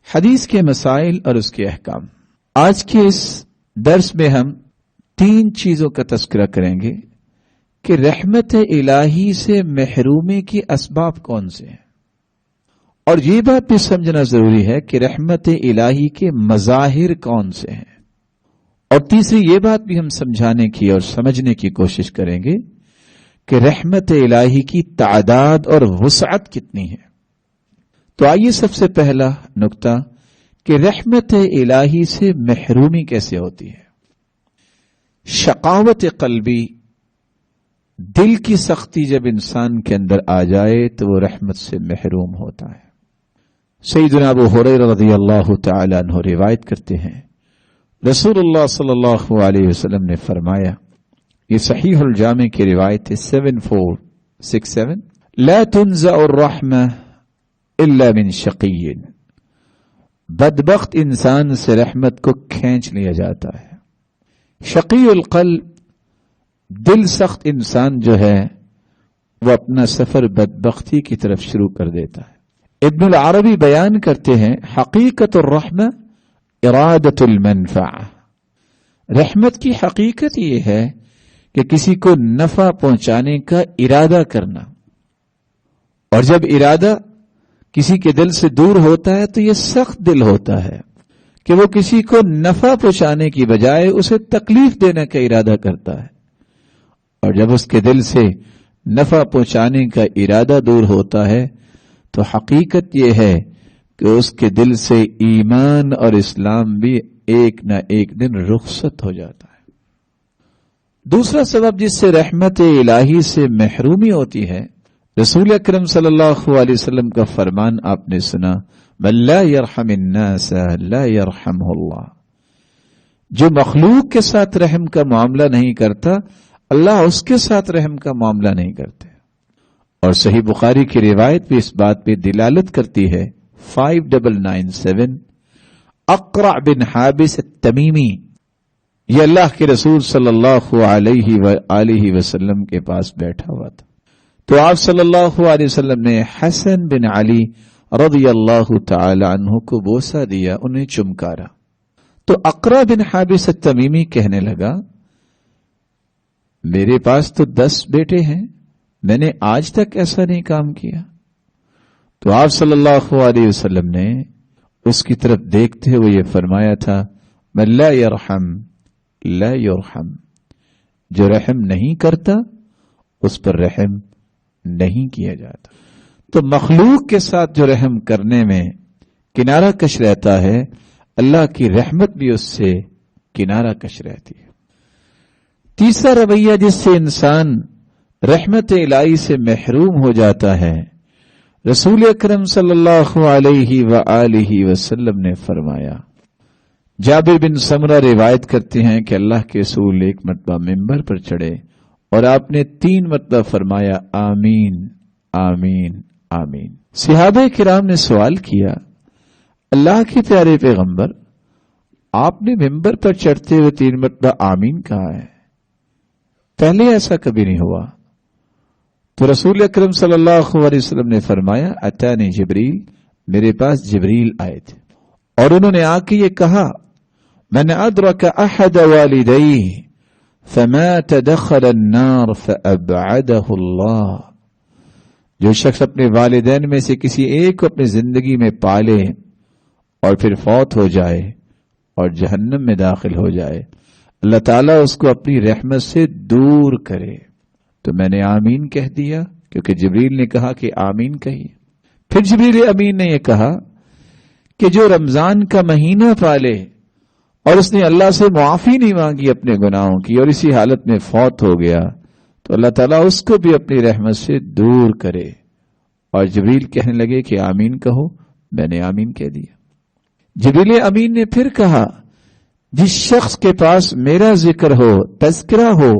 حدیث کے مسائل اور اس کے احکام۔ آج کے اس درس میں ہم 3 چیزوں کا تذکرہ کریں گے کہ رحمت الہی سے محرومی کے اسباب کون سے ہیں، اور یہ بات بھی سمجھنا ضروری ہے کہ رحمت الہی کے مظاہر کون سے ہیں، اور تیسری یہ بات بھی ہم سمجھانے کی اور سمجھنے کی کوشش کریں گے کہ رحمت الہی کی تعداد اور وسعت کتنی ہے۔ تو آئیے سب سے پہلا نقطہ کہ رحمت الہی سے محرومی کیسے ہوتی ہے۔ شقاوت قلبی، دل کی سختی جب انسان کے اندر آ جائے تو وہ رحمت سے محروم ہوتا ہے۔ سیدنا ابو ہریرہ رضی اللہ تعالی عنہ روایت کرتے ہیں، رسول اللہ صلی اللہ علیہ وسلم نے فرمایا، یہ صحیح الجامع کی روایت ہے 7467، لا تنزع الرحمہ الا من شقی، بدبخت انسان سے رحمت کو کھینچ لیا جاتا ہے۔ شقی القلب، دل سخت انسان جو ہے وہ اپنا سفر بدبختی کی طرف شروع کر دیتا ہے۔ ابن العربی بیان کرتے ہیں، حقیقت الرحمہ ارادت المنفعہ، رحمت کی حقیقت یہ ہے کہ کسی کو نفع پہنچانے کا ارادہ کرنا، اور جب ارادہ کسی کے دل سے دور ہوتا ہے تو یہ سخت دل ہوتا ہے کہ وہ کسی کو نفع پہنچانے کی بجائے اسے تکلیف دینے کا ارادہ کرتا ہے، اور جب اس کے دل سے نفع پہنچانے کا ارادہ دور ہوتا ہے تو حقیقت یہ ہے کہ اس کے دل سے ایمان اور اسلام بھی ایک نہ ایک دن رخصت ہو جاتا ہے۔ دوسرا سبب جس سے رحمت الہی سے محرومی ہوتی ہے، رسول اکرم صلی اللہ علیہ وسلم کا فرمان آپ نے سنا، من لا يرحم الناس لا يرحمه اللہ، جو مخلوق کے ساتھ رحم کا معاملہ نہیں کرتا اللہ اس کے ساتھ رحم کا معاملہ نہیں کرتے۔ اور صحیح بخاری کی روایت بھی اس بات پہ دلالت کرتی ہے، 5997، اقرع بن حابس التمیمی، یہ اللہ کے رسول صلی اللہ علیہ وآلہ وسلم کے پاس بیٹھا ہوا تھا، تو آپ صلی اللہ علیہ وسلم نے حسن بن علی رضی اللہ تعالی عنہ کو بوسہ دیا، انہیں چمکارا، تو اقرع بن حابس التمیمی کہنے لگا، میرے پاس تو 10 بیٹے ہیں، میں نے آج تک ایسا نہیں کام کیا۔ تو آپ صلی اللہ علیہ وسلم نے اس کی طرف دیکھتے ہوئے یہ فرمایا تھا، من لا يرحم لا يرحم، جو رحم نہیں کرتا اس پر رحم نہیں کیا جاتا۔ تو مخلوق کے ساتھ جو رحم کرنے میں کنارہ کش رہتا ہے، اللہ کی رحمت بھی اس سے کنارہ کش رہتی ہے۔ تیسرا رویہ جس سے انسان رحمت الہی سے محروم ہو جاتا ہے، رسول اکرم صلی اللہ علیہ وآلہ وسلم نے فرمایا، جابر بن سمرہ روایت کرتے ہیں کہ اللہ کے رسول ایک مرتبہ ممبر پر چڑھے اور آپ نے 3 مرتبہ فرمایا، آمین آمین آمین۔ صحابہ کرام نے سوال کیا، اللہ کے پیارے پیغمبر، آپ نے ممبر پر چڑھتے ہوئے 3 مرتبہ آمین کہا ہے، پہلے ایسا کبھی نہیں ہوا۔ تو رسول اکرم صلی اللہ علیہ وسلم نے فرمایا، اتانی جبریل، میرے پاس جبریل آئے تھے اور انہوں نے آ کے یہ کہا، من ادرک احد والدیہ فمات دخل النار فابعدہ اللہ، جو شخص اپنے والدین میں سے کسی ایک کو اپنی زندگی میں پالے اور پھر فوت ہو جائے اور جہنم میں داخل ہو جائے، اللہ تعالیٰ اس کو اپنی رحمت سے دور کرے۔ تو میں نے آمین کہہ دیا کیونکہ جبریل نے کہا کہ آمین کہیے۔ پھر جبریل امین نے یہ کہا کہ جو رمضان کا مہینہ پالے اور اس نے اللہ سے معافی نہیں مانگی اپنے گناہوں کی اور اسی حالت میں فوت ہو گیا، تو اللہ تعالیٰ اس کو بھی اپنی رحمت سے دور کرے۔ اور جبریل کہنے لگے کہ آمین کہو، میں نے آمین کہہ دیا۔ جبریل امین نے پھر کہا، جس شخص کے پاس میرا ذکر ہو، تذکرہ ہو،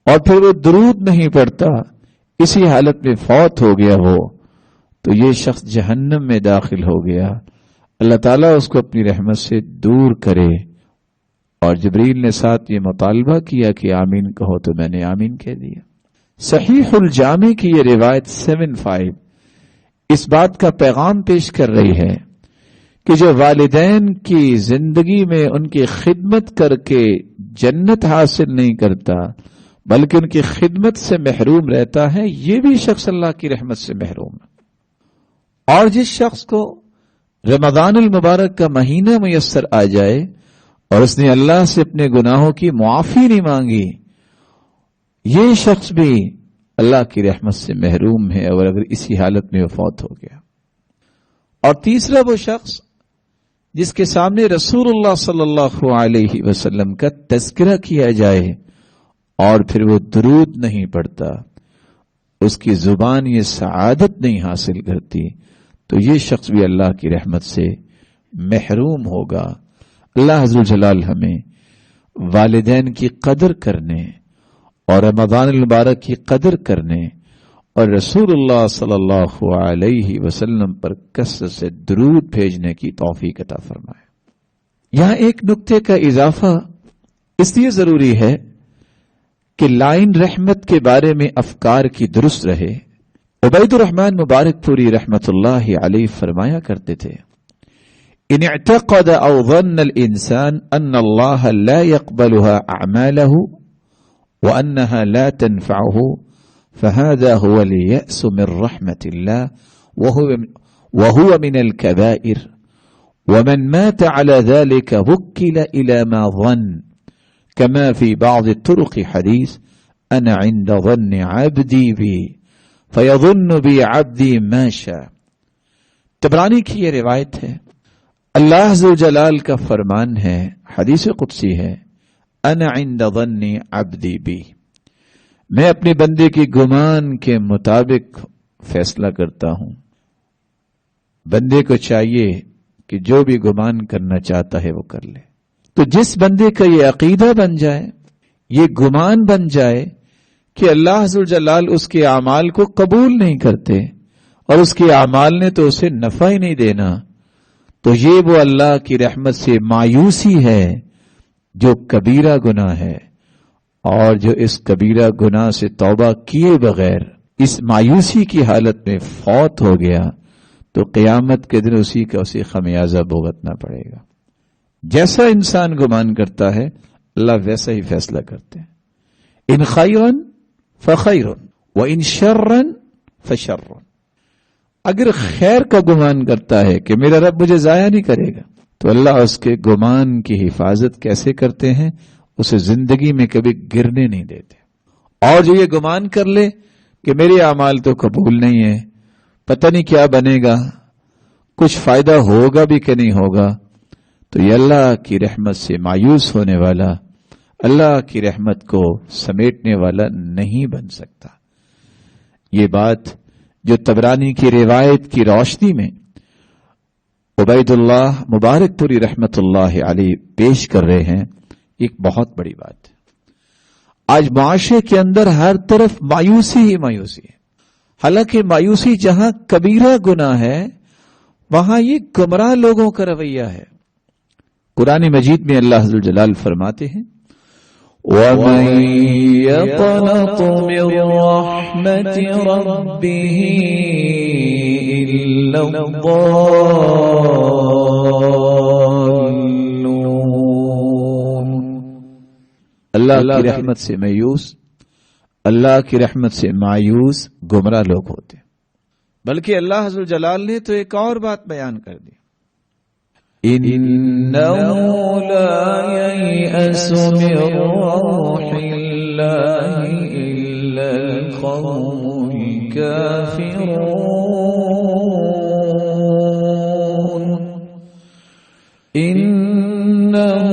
اور پھر وہ درود نہیں پڑھتا، اسی حالت میں فوت ہو گیا ہو، تو یہ شخص جہنم میں داخل ہو گیا، اللہ تعالیٰ اس کو اپنی رحمت سے دور کرے۔ اور جبریل نے ساتھ یہ مطالبہ کیا کہ آمین کہو، تو میں نے آمین کہہ دیا۔ صحیح الجامع کی یہ روایت 75 اس بات کا پیغام پیش کر رہی ہے کہ جو والدین کی زندگی میں ان کی خدمت کر کے جنت حاصل نہیں کرتا بلکہ ان کی خدمت سے محروم رہتا ہے، یہ بھی شخص اللہ کی رحمت سے محروم ہے۔ اور جس شخص کو رمضان المبارک کا مہینہ میسر آ جائے اور اس نے اللہ سے اپنے گناہوں کی معافی نہیں مانگی، یہ شخص بھی اللہ کی رحمت سے محروم ہے، اور اگر اسی حالت میں وہ فوت ہو گیا۔ اور تیسرا وہ شخص جس کے سامنے رسول اللہ صلی اللہ علیہ وسلم کا تذکرہ کیا جائے اور پھر وہ درود نہیں پڑھتا، اس کی زبان یہ سعادت نہیں حاصل کرتی، تو یہ شخص بھی اللہ کی رحمت سے محروم ہوگا۔ اللہ عز و جلال ہمیں والدین کی قدر کرنے اور رمضان المبارک کی قدر کرنے اور رسول اللہ صلی اللہ علیہ وسلم پر کثرت سے درود بھیجنے کی توفیق عطا فرمائے۔ یہاں ایک نکتے کا اضافہ اس لیے ضروری ہے کہ لائن رحمت کے بارے میں افکار کی درست رہے۔ عبید الرحمن مبارک پوری رحمت اللہ علیہ فرمایا کرتے تھے، ان اعتقد او ظن الانسان ان اللہ لا يقبلها اعماله وانها لا تنفعه فهذا هو اليأس من رحمة الله وهو من الكبائر ومن مات على ذلك وكل إلى ما ظن كما في بعض الطرق حديث أنا عند ظن عبدي بي فيظن بي عبدي ما شاء۔ طبرانی کی یہ روایت ہے، اللہ عز و جلال کا فرمان ہے، حدیث قدسی ہے، انا عند ظن عبدی بی، میں اپنے بندے کی گمان کے مطابق فیصلہ کرتا ہوں۔ بندے کو چاہیے کہ جو بھی گمان کرنا چاہتا ہے وہ کر لے۔ تو جس بندے کا یہ عقیدہ بن جائے، یہ گمان بن جائے کہ اللہ عز و جلال اس کے اعمال کو قبول نہیں کرتے اور اس کے اعمال نے تو اسے نفع ہی نہیں دینا، تو یہ وہ اللہ کی رحمت سے مایوسی ہے جو کبیرہ گناہ ہے، اور جو اس کبیرہ گناہ سے توبہ کیے بغیر اس مایوسی کی حالت میں فوت ہو گیا تو قیامت کے دن اسی کا اسے خمیازہ بھگتنا پڑے گا۔ جیسا انسان گمان کرتا ہے اللہ ویسا ہی فیصلہ کرتے ہیں۔ ان خیرن فخیرن وان شرن فشرن، اگر خیر کا گمان کرتا ہے کہ میرا رب مجھے ضائع نہیں کرے گا تو اللہ اس کے گمان کی حفاظت کیسے کرتے ہیں، اسے زندگی میں کبھی گرنے نہیں دیتے۔ اور جو یہ گمان کر لے کہ میرے اعمال تو قبول نہیں ہے، پتہ نہیں کیا بنے گا، کچھ فائدہ ہوگا بھی کہ نہیں ہوگا، تو یہ اللہ کی رحمت سے مایوس ہونے والا، اللہ کی رحمت کو سمیٹنے والا نہیں بن سکتا۔ یہ بات جو طبرانی کی روایت کی روشنی میں عبید اللہ مبارک پوری رحمت اللہ علیہ پیش کر رہے ہیں، ایک بہت بڑی بات ہے۔ آج معاشرے کے اندر ہر طرف مایوسی ہی مایوسی ہے، حالانکہ مایوسی جہاں کبیرہ گناہ ہے وہاں یہ گمراہ لوگوں کا رویہ ہے۔ قرآن مجید میں اللہ عز و جلال فرماتے ہیں، وَمَن يَقْنَطُ مِن رَّحْمَةِ رَبِّهِ إِلَّا الضَّالُّونَ۔ اللہ کی رحمت سے مایوس، اللہ کی رحمت سے مایوس گمراہ لوگ ہوتے ہیں۔ بلکہ اللہ عز و جلال نے تو ایک اور بات بیان کر دی، إِنَّهُ لَا يَيْأَسُ مِن رَّوْحِ اللَّهِ إِلَّا الْقَوْمُ الْكَافِرُونَ۔ إِنَّهُ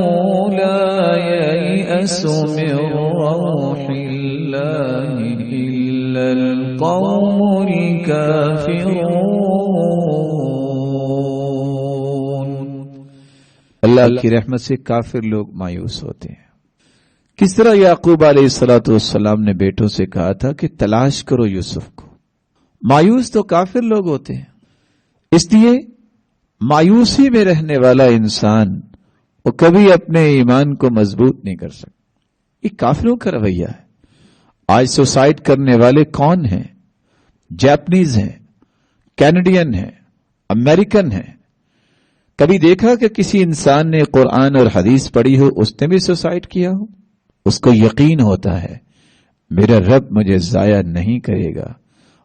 لَا يَيْأَسُ مِن رَّوْحِ اللَّهِ إِلَّا الْقَوْمُ الْكَافِرُونَ۔ اللہ کی رحمت سے کافر لوگ مایوس ہوتے ہیں۔ کس طرح یعقوب علیہ الصلوۃ والسلام نے بیٹوں سے کہا تھا کہ تلاش کرو یوسف کو۔ مایوس تو کافر لوگ ہوتے ہیں، اس لیے مایوسی میں رہنے والا انسان وہ کبھی اپنے ایمان کو مضبوط نہیں کر سکتا۔ یہ کافروں کا رویہ ہے۔ آج سوسائڈ کرنے والے کون ہیں؟ جاپنیز ہیں، کینیڈین ہیں، امریکن ہیں، کبھی دیکھا کہ کسی انسان نے قرآن اور حدیث پڑھی ہو اس نے بھی سوسائڈ کیا ہو؟ اس کو یقین ہوتا ہے میرا رب مجھے ضائع نہیں کرے گا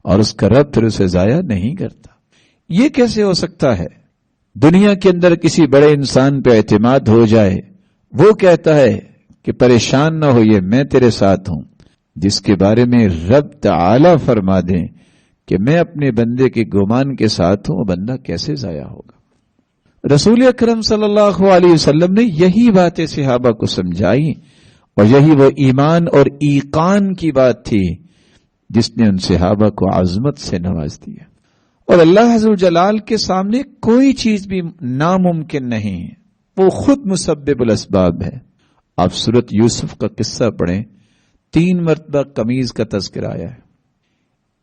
اور اس کا رب پھر اسے ضائع نہیں کرتا. یہ کیسے ہو سکتا ہے؟ دنیا کے اندر کسی بڑے انسان پہ اعتماد ہو جائے، وہ کہتا ہے کہ پریشان نہ ہوئے میں تیرے ساتھ ہوں، جس کے بارے میں رب تعالی فرما دیں کہ میں اپنے بندے کے گمان کے ساتھ ہوں، وہ بندہ کیسے ضائع ہوگا؟ رسول اکرم صلی اللہ علیہ وسلم نے یہی باتیں صحابہ کو سمجھائی، اور یہی وہ ایمان اور ایقان کی بات تھی جس نے ان صحابہ کو عظمت سے نواز دیا. اور اللہ عز و جلال کے سامنے کوئی چیز بھی ناممکن نہیں، وہ خود مسبب الاسباب ہے. آپ سورۃ یوسف کا قصہ پڑھیں، 3 مرتبہ قمیض کا تذکرہ آیا ہے.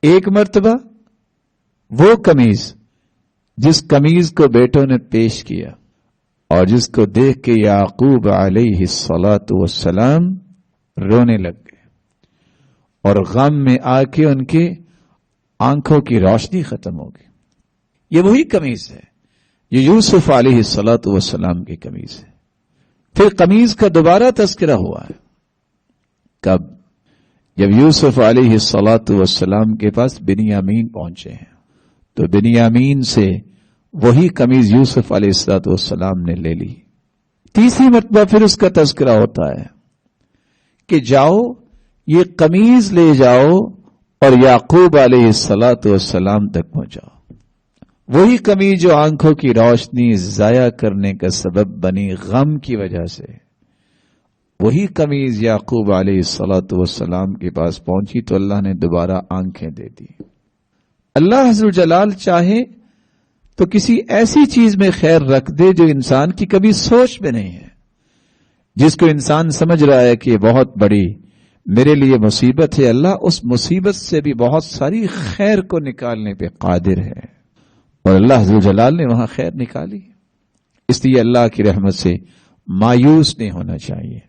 ایک مرتبہ وہ قمیض جس قمیض کو بیٹوں نے پیش کیا اور جس کو دیکھ کے یعقوب علیہ الصلاۃ والسلام رونے لگ گئے اور غم میں آ کے ان کے آنکھوں کی روشنی ختم ہو گئی. یہ وہی قمیض ہے، یہ یوسف علیہ الصلاۃ والسلام کی قمیض ہے. پھر قمیض کا دوبارہ تذکرہ ہوا ہے. کب؟ جب یوسف علیہ الصلاۃ والسلام کے پاس بنیامین پہنچے ہیں تو بنیامین سے وہی قمیض یوسف علیہ الصلاۃ والسلام نے لے لی. تیسری مرتبہ پھر اس کا تذکرہ ہوتا ہے کہ جاؤ یہ قمیض لے جاؤ اور یعقوب علیہ الصلاۃ والسلام تک پہنچاؤ. وہی قمیض جو آنکھوں کی روشنی ضائع کرنے کا سبب بنی غم کی وجہ سے، وہی قمیض یعقوب علیہ الصلاۃ والسلام کے پاس پہنچی تو اللہ نے دوبارہ آنکھیں دے دی. اللہ عز و جلال چاہے تو کسی ایسی چیز میں خیر رکھ دے جو انسان کی کبھی سوچ میں نہیں ہے، جس کو انسان سمجھ رہا ہے کہ بہت بڑی میرے لیے مصیبت ہے، اللہ اس مصیبت سے بھی بہت ساری خیر کو نکالنے پہ قادر ہے، اور اللہ عز و جلال نے وہاں خیر نکالی. اس لیے اللہ کی رحمت سے مایوس نہیں ہونا چاہیے.